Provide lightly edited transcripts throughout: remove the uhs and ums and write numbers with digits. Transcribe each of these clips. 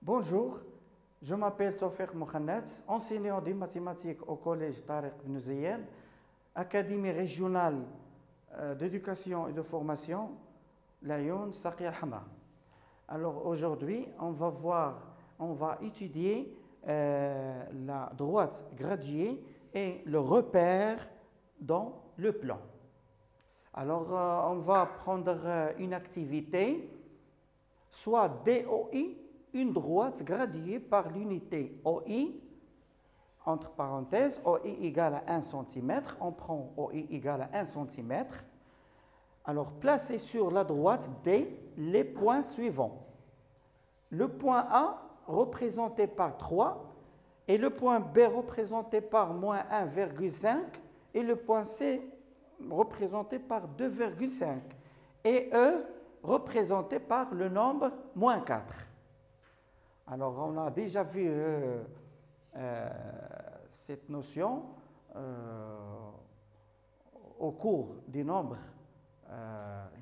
Bonjour, je m'appelle Tawfiq Mokhannas, enseignant des mathématiques au collège Tariq Ibn Ziyad, Académie régionale d'éducation et de formation, Laayoune Saqiya Al Hamra. Alors aujourd'hui, on va étudier la droite graduée et le repère dans le plan. Alors on va prendre une activité, soit DOI, une droite graduée par l'unité OI, entre parenthèses, OI égale à 1 cm, on prend OI égale à 1 cm. Alors, placez sur la droite D les points suivants. Le point A représenté par 3 et le point B représenté par moins 1,5 et le point C représenté par 2,5 et E représenté par le nombre moins 4. Alors, on a déjà vu cette notion au cours des nombres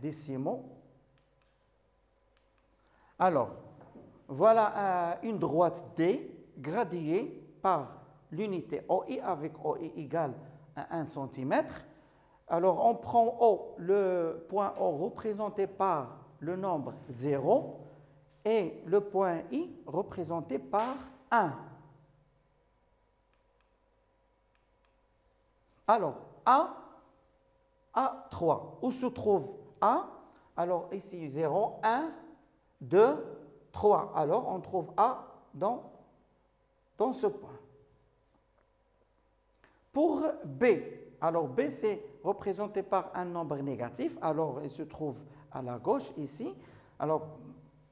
décimaux. Alors, voilà une droite D graduée par l'unité OI avec OI égale à 1 cm. Alors, on prend O, le point O représenté par le nombre 0 et le point I représenté par 1. Alors, A, 3. Où se trouve A? Alors, ici, 0, 1, 2, 3. Alors, on trouve A dans ce point. Pour B, alors B, c'est représenté par un nombre négatif. Alors, il se trouve à la gauche, ici. Alors,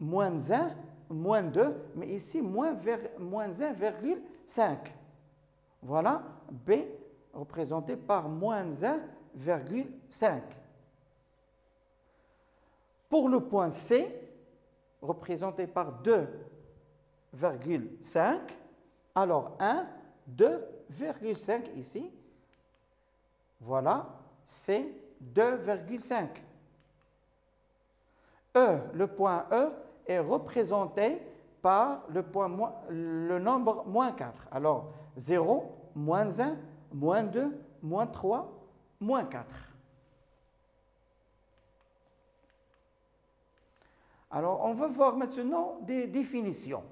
moins 1, moins 2, mais ici, moins 1,5. Voilà, B représenté par moins 1,5. Pour le point C, représenté par 2,5, alors 1, 2,5 ici. Voilà, c'est 2,5. Le point E est représenté par le nombre moins 4. Alors, 0, moins 1, moins 2, moins 3, moins 4. Alors, on va voir maintenant des définitions.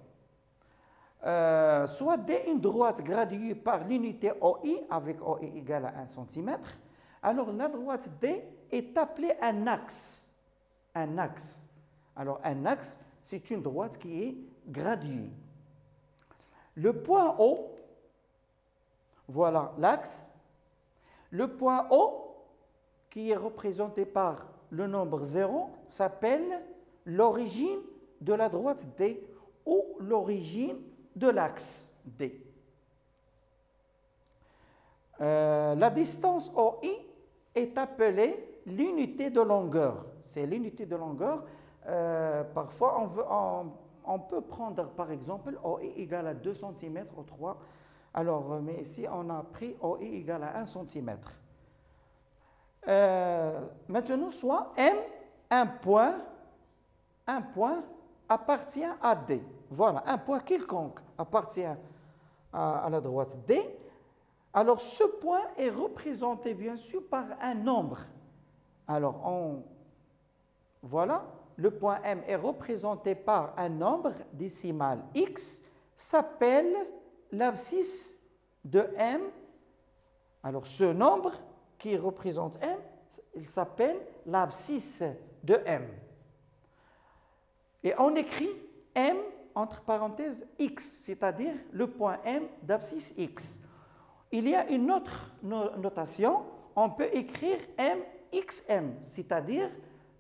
Soit D, une droite graduée par l'unité OI avec OI égale à 1 cm. Alors, la droite D est appelée un axe. Un axe. Alors, un axe, c'est une droite qui est graduée. Le point O, voilà l'axe. Le point O, qui est représenté par le nombre 0, s'appelle l'origine de la droite D ou l'origine de l'axe D. La distance OI est appelée l'unité de longueur. C'est l'unité de longueur. Parfois, on peut prendre, par exemple, OI égale à 2 cm ou 3. Alors, mais ici, on a pris OI égale à 1 cm. Maintenant, soit M, un point appartient à D. Voilà, un point quelconque appartient à la droite D. Alors, ce point est représenté, bien sûr, par un nombre. Alors, voilà, le point M est représenté par un nombre décimal X, s'appelle l'abscisse de M. Alors, ce nombre qui représente M, il s'appelle l'abscisse de M. Et on écrit M entre parenthèses X, c'est-à-dire le point M d'abscisse X. Il y a une autre notation, on peut écrire MXM, c'est-à-dire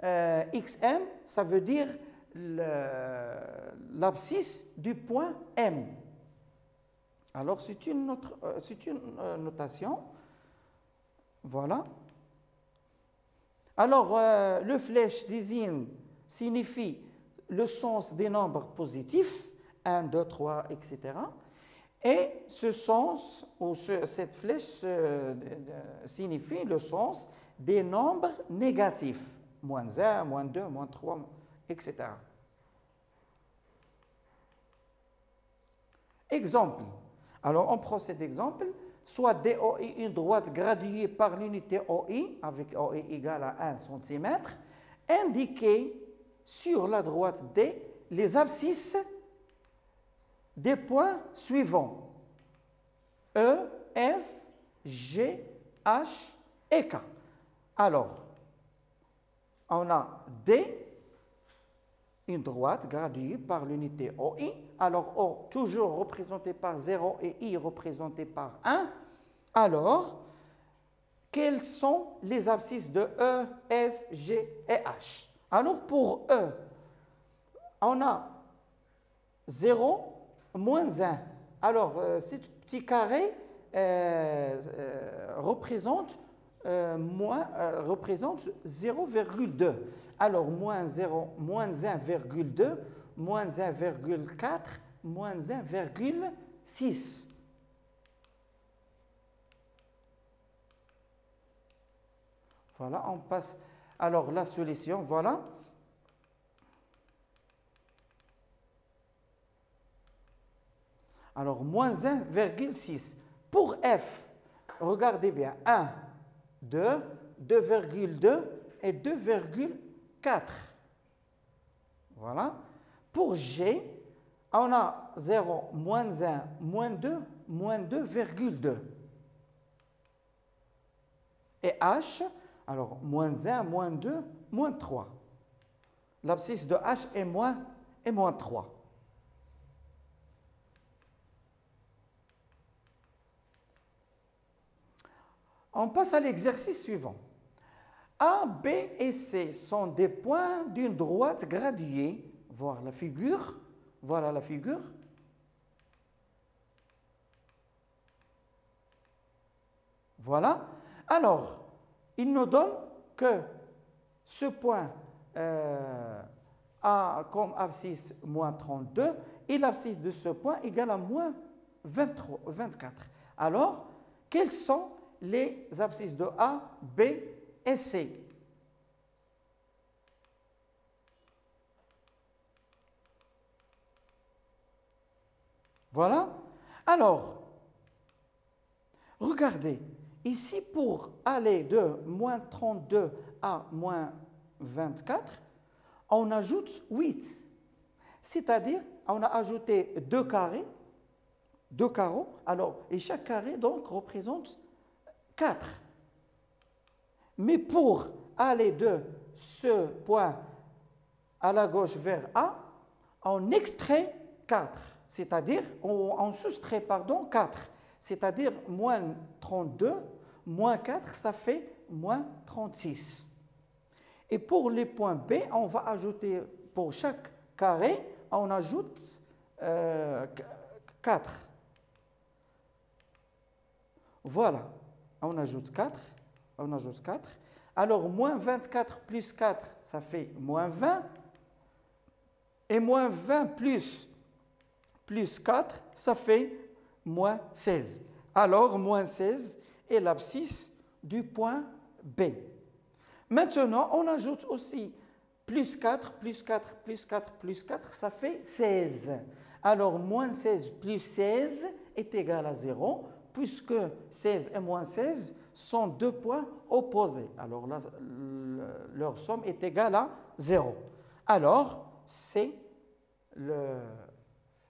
XM, ça veut dire l'abscisse du point M. Alors, c'est une notation. Voilà. Alors, le flèche désigne, signifie le sens des nombres positifs, 1, 2, 3, etc. Et ce sens, ou cette flèche signifie le sens des nombres négatifs, moins 1, moins 2, moins 3, etc. Exemple. Alors, on prend cet exemple. Soit DOI, une droite graduée par l'unité OI, avec OI égale à 1 cm, indiquez sur la droite D les abscisses des points suivants. E, F, G, H et K. Alors, on a D, une droite graduée par l'unité OI. Alors, O toujours représenté par 0 et I représenté par 1. Alors, quelles sont les abscisses de E, F, G et H? Alors, pour E, on a 0, moins 1. Alors, ce petit carré représente 0,2. Alors, moins 0, moins 1,2, moins 1,4, moins 1,6. Voilà, on passe. Alors, la solution, voilà. Alors, moins 1,6. Pour F, regardez bien, 1, 2, 2,2 et 2,4. Voilà. Pour G, on a 0, moins 1, moins 2, moins 2,2. Et H, alors moins 1, moins 2, moins 3. L'abscisse de H est moins 3. On passe à l'exercice suivant. A, B et C sont des points d'une droite graduée. Voir la figure. Voilà la figure. Voilà. Alors, il nous donne que ce point a comme abscisse moins 32 et l'abscisse de ce point égale à moins 24. Alors, quelles sont les abscisses de A, B et C? Voilà. Alors, regardez, ici pour aller de moins 32 à moins 24, on ajoute 8. C'est-à-dire, on a ajouté 2 carrés, 2 carreaux, alors, et chaque carré donc représente 4. Mais pour aller de ce point à la gauche vers A, on extrait 4, c'est-à-dire, on soustrait, pardon, 4, c'est-à-dire moins 32, moins 4, ça fait moins 36. Et pour les points B, on va ajouter, pour chaque carré, on ajoute 4. Voilà. On ajoute 4, on ajoute 4. Alors, moins 24 plus 4, ça fait moins 20. Et moins 20 plus 4, ça fait moins 16. Alors, moins 16 est l'abscisse du point B. Maintenant, on ajoute aussi plus 4, plus 4, plus 4, plus 4, ça fait 16. Alors, moins 16 plus 16 est égal à 0. Puisque 16 et moins 16 sont deux points opposés. Alors là, leur somme est égale à 0. Alors,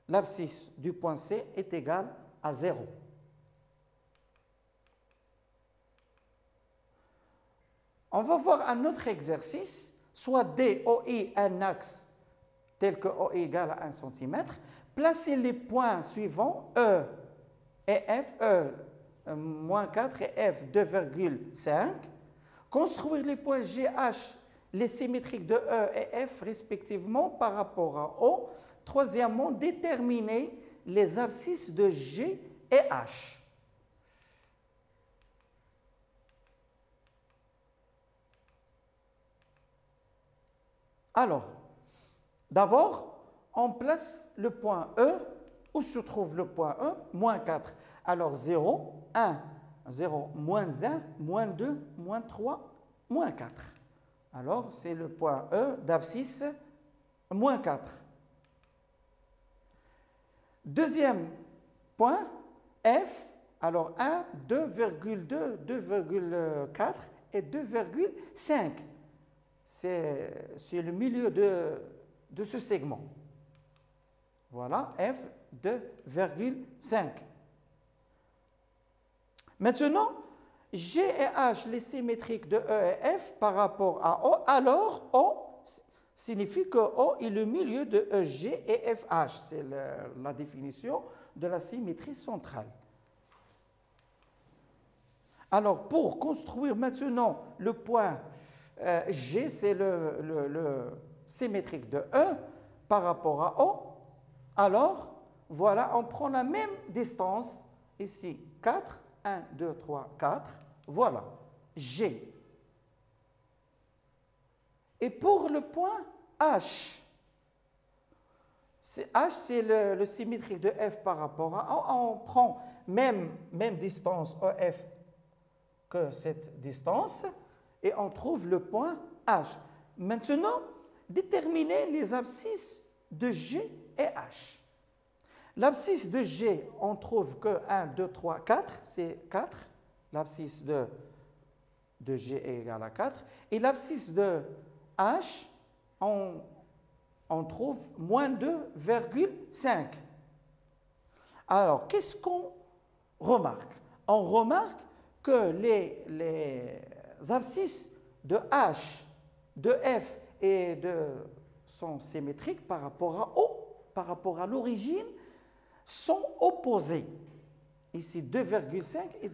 l'abscisse du point C est égale à 0. On va voir un autre exercice, soit D, OI, un axe tel que OI égale à 1 cm. Placez les points suivants, E et F, moins 4 et F, 2,5. Construire les points GH, les symétriques de E et F respectivement par rapport à O. Troisièmement, déterminer les abscisses de G et H. Alors, d'abord, on place le point E. Où se trouve le point E? Moins 4. Alors 0, 1, 0, moins 1, moins 2, moins 3, moins 4. Alors c'est le point E d'abscisse moins 4. Deuxième point F, alors 1, 2,2, 2,4 et 2,5. C'est le milieu de ce segment. Voilà, F 2,5. Maintenant, G et H, les symétriques de E et F par rapport à O, alors O signifie que O est le milieu de EG et FH. C'est la définition de la symétrie centrale. Alors, pour construire maintenant le point G, c'est le symétrique de E par rapport à O, alors, voilà, on prend la même distance, ici, 4, 1, 2, 3, 4, voilà, G. Et pour le point H, H, c'est le symétrique de F par rapport à O, on prend même distance EF que cette distance, et on trouve le point H. Maintenant, déterminer les abscisses de G et H. L'abscisse de G, on trouve que 1, 2, 3, 4, c'est 4. L'abscisse de G est égale à 4. Et l'abscisse de H, on trouve moins 2,5. Alors, qu'est-ce qu'on remarque? On remarque que les abscisses de H, de F et de sont symétriques par rapport à O, par rapport à l'origine, sont opposés. Ici 2,5 et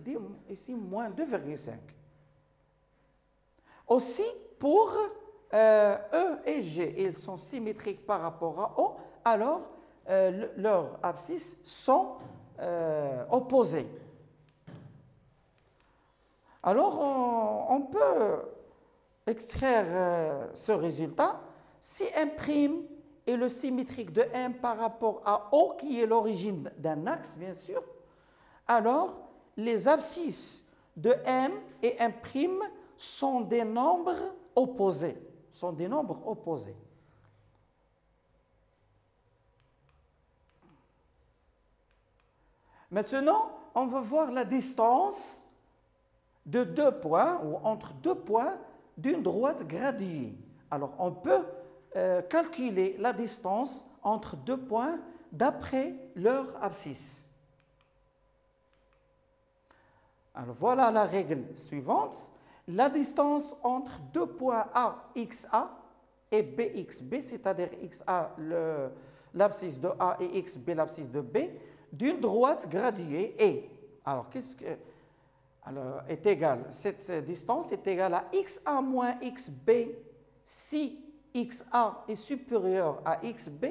ici moins 2,5. Aussi, pour E et G, ils sont symétriques par rapport à O, alors leurs abscisses sont opposées. Alors, on peut extraire ce résultat si M' est le symétrique de M par rapport à O, qui est l'origine d'un axe, bien sûr, alors les abscisses de M et M' sont des nombres opposés. Maintenant, on va voir la distance de deux points, ou entre deux points d'une droite graduée. Alors, on peut calculer la distance entre deux points d'après leur abscisse. Alors, voilà la règle suivante. La distance entre deux points A, XA, et BXB, c'est-à-dire XA, l'abscisse de A, et XB, l'abscisse de B, d'une droite graduée est. Alors, est égale, cette distance est égale à XA moins XB si XA est supérieur à XB,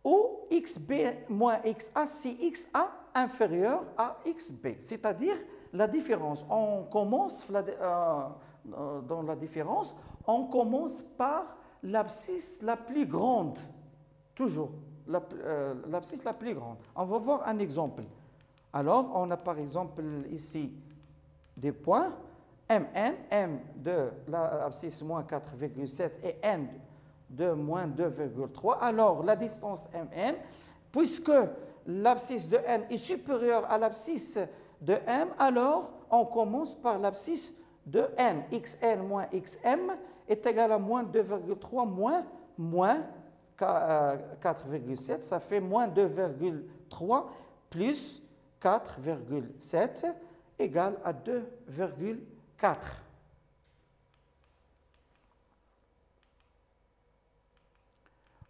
ou XB moins XA si XA inférieur à XB. C'est-à-dire la différence. On commence dans la différence, on commence par l'abscisse la plus grande. Toujours, l'abscisse la plus grande. On va voir un exemple. Alors, on a par exemple ici des points, Mn, M de l'abscisse moins 4,7 et N de moins 2,3. Alors, la distance Mn, puisque l'abscisse de N est supérieure à l'abscisse de M, alors on commence par l'abscisse de N. XN moins XM est égal à moins 2,3 moins 4,7. Ça fait moins 2,3 plus 4,7 égale à 2,4.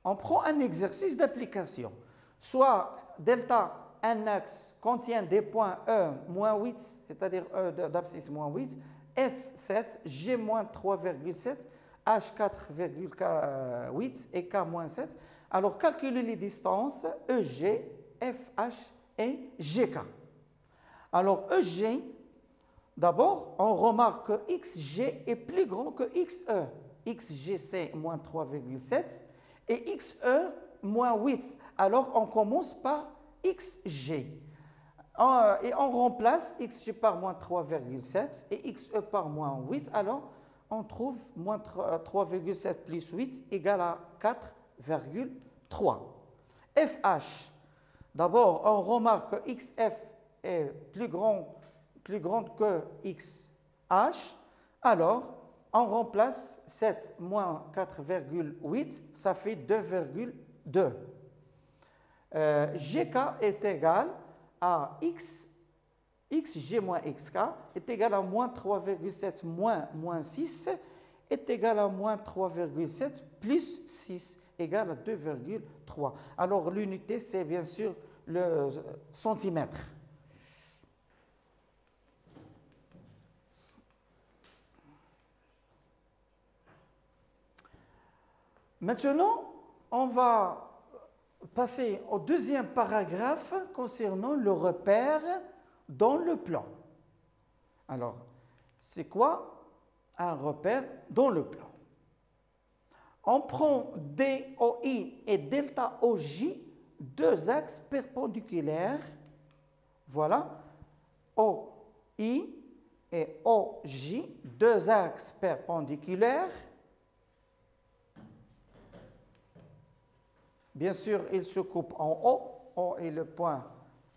On prend un exercice d'application. Soit delta, un axe, contient des points E moins 8, c'est-à-dire E d'abscisse moins 8, F7, G moins 3,7, H 4,8 et K moins 7. Alors, calculez les distances EG, FH et GK. Alors, EG, d'abord, on remarque que XG est plus grand que XE. XG, c'est moins 3,7 et XE, moins 8. Alors, on commence par XG. Et on remplace XG par moins 3,7 et XE par moins 8. Alors, on trouve moins 3,7 plus 8 égale à 4,3. FH. d'abord, on remarque que XF est plus grande que XH. Alors, on remplace 7 moins 4,8, ça fait 2,2. GK est égal à XG moins XK est égal à moins 3,7 moins 6 est égal à moins 3,7 plus 6 égale à 2,3. Alors l'unité, c'est bien sûr le centimètre. Maintenant, on va passer au deuxième paragraphe concernant le repère dans le plan. Alors, c'est quoi un repère dans le plan? On prend DOI et delta OJ, deux axes perpendiculaires. Voilà, OI et OJ, deux axes perpendiculaires. Bien sûr, ils se coupent en O. O est le point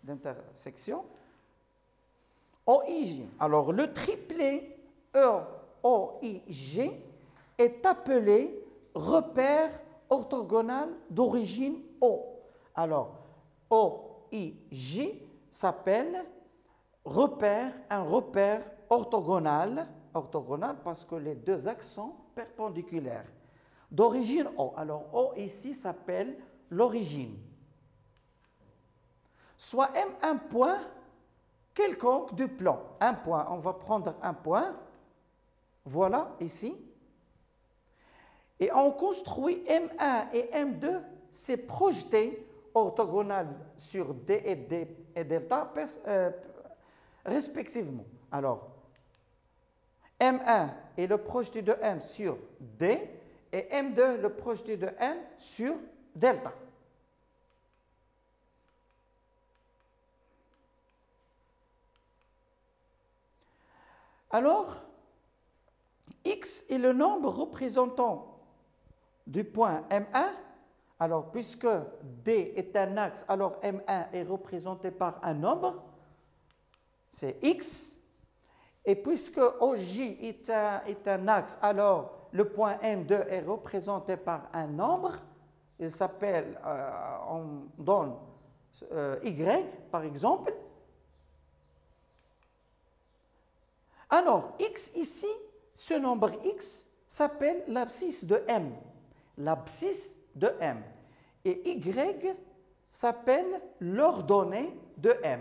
d'intersection. OIJ. Alors, le triplet EOIG est appelé repère orthogonal d'origine O. Alors, OIJ s'appelle un repère orthogonal parce que les deux axes sont perpendiculaires. D'origine O. Alors, O ici s'appelle l'origine. Soit M un point quelconque du plan. Un point, on va prendre un point. Voilà, ici. Et on construit M1 et M2, c'est projeté orthogonal sur D et delta respectivement. Alors, M1 est le projeté de M sur D et M2 le projeté de M sur delta. Alors, X est le nombre représentant du point M1. Alors, puisque D est un axe, alors M1 est représenté par un nombre, c'est X. Et puisque OJ est un axe, alors le point M2 est représenté par un nombre. Il s'appelle, on donne Y, par exemple. Alors, X ici, ce nombre X s'appelle l'abscisse de M. L'abscisse de M. Et Y s'appelle l'ordonnée de M.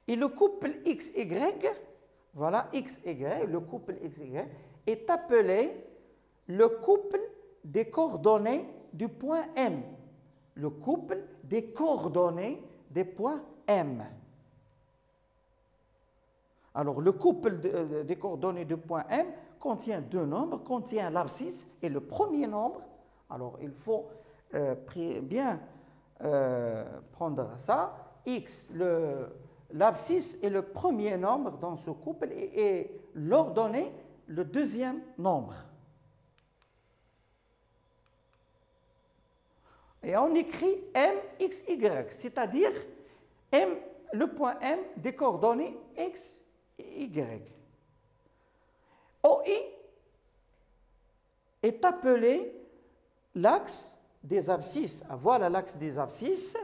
Et le couple XY, voilà, XY, le couple XY, est appelé le couple des coordonnées du point M. Le couple des coordonnées des points M. Alors, le couple des coordonnées du point M contient deux nombres, contient l'abscisse et le premier nombre. Alors, il faut bien prendre ça. X, l'abscisse est le premier nombre dans ce couple et l'ordonnée, le deuxième nombre. Et on écrit MXY, c'est-à-dire le point M des coordonnées X et Y. OI est appelé l'axe des abscisses. Voilà l'axe des abscisses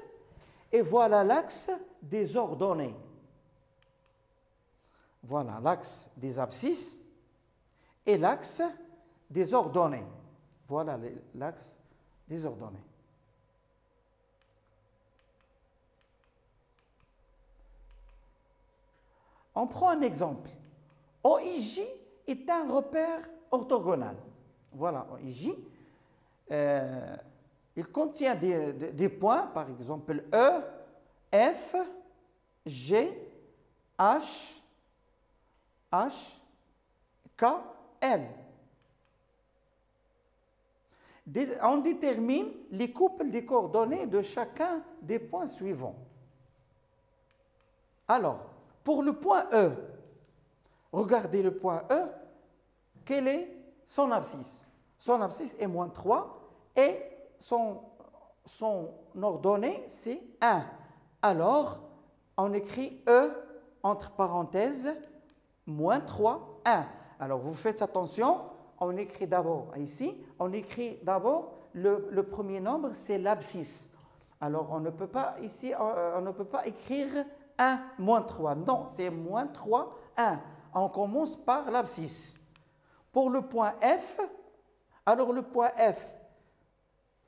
et voilà l'axe des ordonnées. Voilà l'axe des abscisses et l'axe des ordonnées. Voilà l'axe des ordonnées. On prend un exemple. OIJ est un repère orthogonal. Voilà, OIJ. Il contient des points, par exemple E, F, G, H, K, L. On détermine les couples des coordonnées de chacun des points suivants. Alors, pour le point E, regardez le point E, quelle est son abscisse? Son abscisse est moins 3 et son ordonnée, c'est 1. Alors, on écrit E entre parenthèses, moins 3, 1. Alors, vous faites attention, on écrit d'abord ici, on écrit d'abord le premier nombre, c'est l'abscisse. Alors, on ne peut pas ici, on ne peut pas écrire 1 moins 3. Non, c'est moins 3, 1. On commence par l'abscisse. Pour le point F, alors le point F,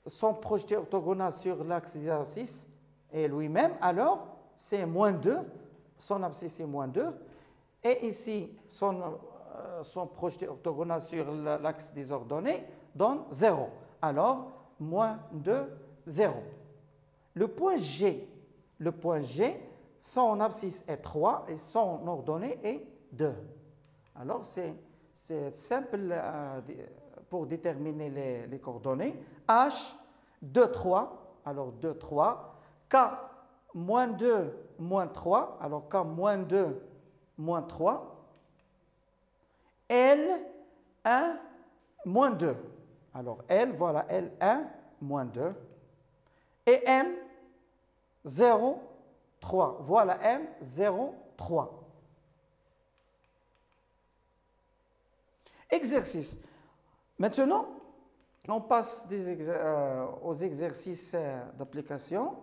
son projeté orthogonal sur l'axe des abscisses est lui-même, alors c'est moins 2, son abscisse est moins 2, et ici, son projeté orthogonal sur l'axe des ordonnées donne 0. Alors, moins 2, 0. Le point G, son abscisse est 3 et son ordonnée est 2. Alors, c'est simple pour déterminer les coordonnées. H, 2, 3. Alors, 2, 3. K, moins 2, moins 3. Alors, K, moins 2, moins 3. L, 1, moins 2. Alors, L, voilà, L, 1, moins 2. Et M, 0, 3. Voilà M, 0, 3. Exercice. Maintenant, on passe aux exercices d'application.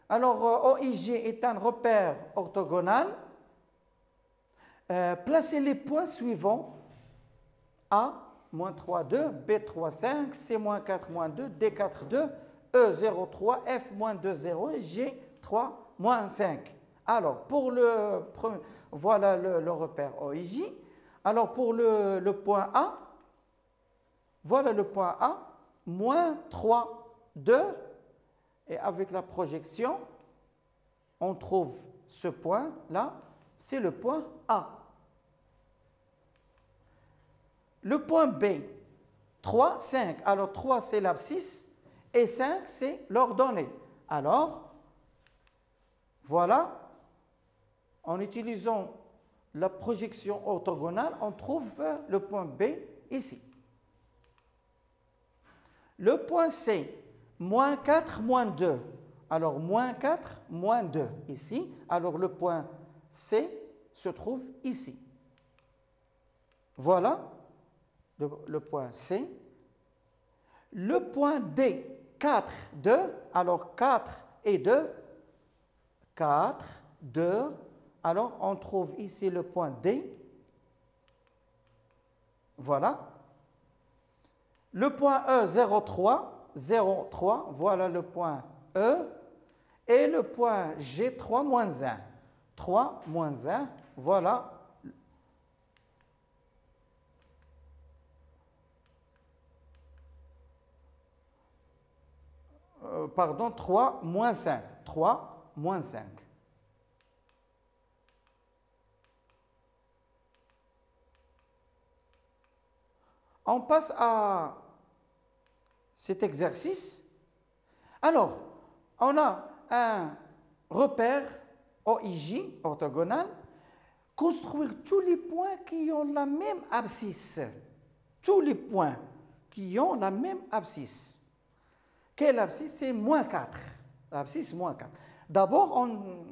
Alors, OIG est un repère orthogonal. Placez les points suivants. A, moins 3, 2, B, 3, 5, C, moins 4, moins 2, D, 4, 2, E, 0, 3, F, moins 2, 0, G, 3, moins 5. Alors, pour le premier, voilà le repère OIJ. Alors, pour le point A, voilà le point A, moins 3, 2, et avec la projection, on trouve ce point-là, c'est le point A. Le point B, 3, 5. Alors, 3, c'est l'abscisse, et 5, c'est l'ordonnée. Alors, voilà, en utilisant la projection orthogonale, on trouve le point B ici. Le point C, moins 4, moins 2. Alors, moins 4, moins 2 ici. Alors, le point C se trouve ici. Voilà le point C. Le point D, 4, 2. Alors, 4 et 2. 4, 2. Alors, on trouve ici le point D. Voilà. Le point E, 0, 3. 0, 3. Voilà le point E. Et le point G, 3, moins 1. 3, moins 1. Voilà. Pardon, 3, moins 5. 3, moins 5. On passe à cet exercice. Alors, on a un repère OIJ, orthogonal, construire tous les points qui ont la même abscisse. Tous les points qui ont la même abscisse. Quelle abscisse? C'est moins 4. L'abscisse moins 4. D'abord, on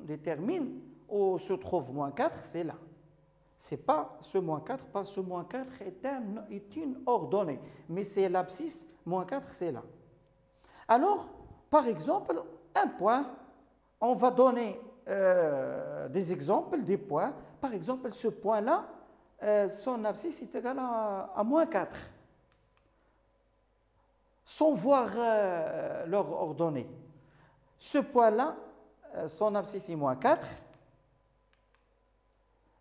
détermine où se trouve moins 4, c'est là. Ce n'est pas ce moins 4, pas ce moins 4 est une ordonnée, mais c'est l'abscisse, moins 4, c'est là. Alors, par exemple, un point, on va donner des exemples, des points. Par exemple, ce point-là, son abscisse est égale à moins 4. Sans voir leur ordonnée. Ce point-là, son abscisse est moins 4.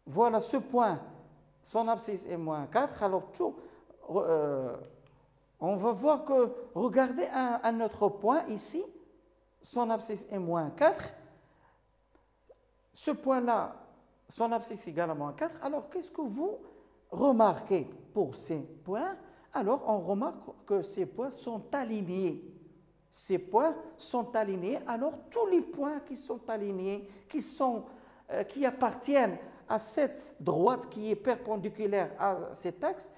Voilà ce point, son abscisse est moins 4. Alors, on va voir que, regardez un autre point ici, son abscisse est moins 4. Ce point-là, son abscisse est égal à moins 4. Alors, qu'est-ce que vous remarquez pour ces points? Alors, on remarque que ces points sont alignés. Ces points sont alignés. Alors, tous les points qui sont alignés, qui appartiennent à cette droite qui est perpendiculaire à cet axe,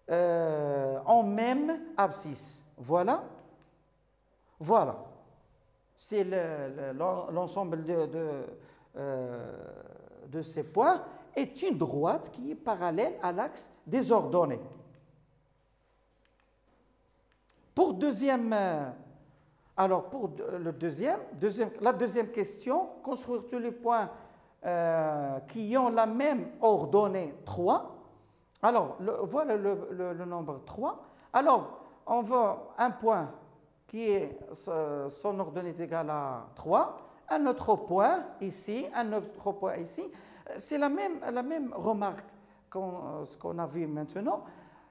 en même abscisse. Voilà. Voilà. C'est l'ensemble de ces points est une droite qui est parallèle à l'axe des ordonnées. Pour pour la deuxième question, construire tous les points qui ont la même ordonnée 3. Alors, voilà le nombre 3. Alors, on veut un point qui est son ordonnée est égale à 3, un autre point ici, un autre point ici. C'est la même remarque ce qu'on a vu maintenant.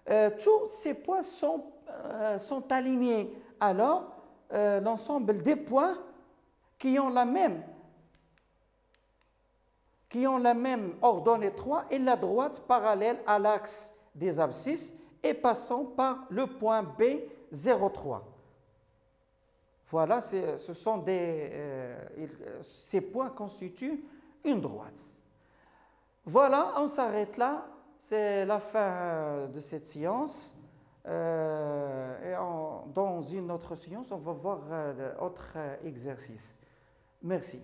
Tous ces points sont alignés. Alors, l'ensemble des points qui ont la même ordonnée 3 est la droite parallèle à l'axe des abscisses et passant par le point B03. Voilà, ces points constituent une droite. Voilà, on s'arrête là. C'est la fin de cette séance. Dans une autre séance, on va voir d'autres exercices. Merci.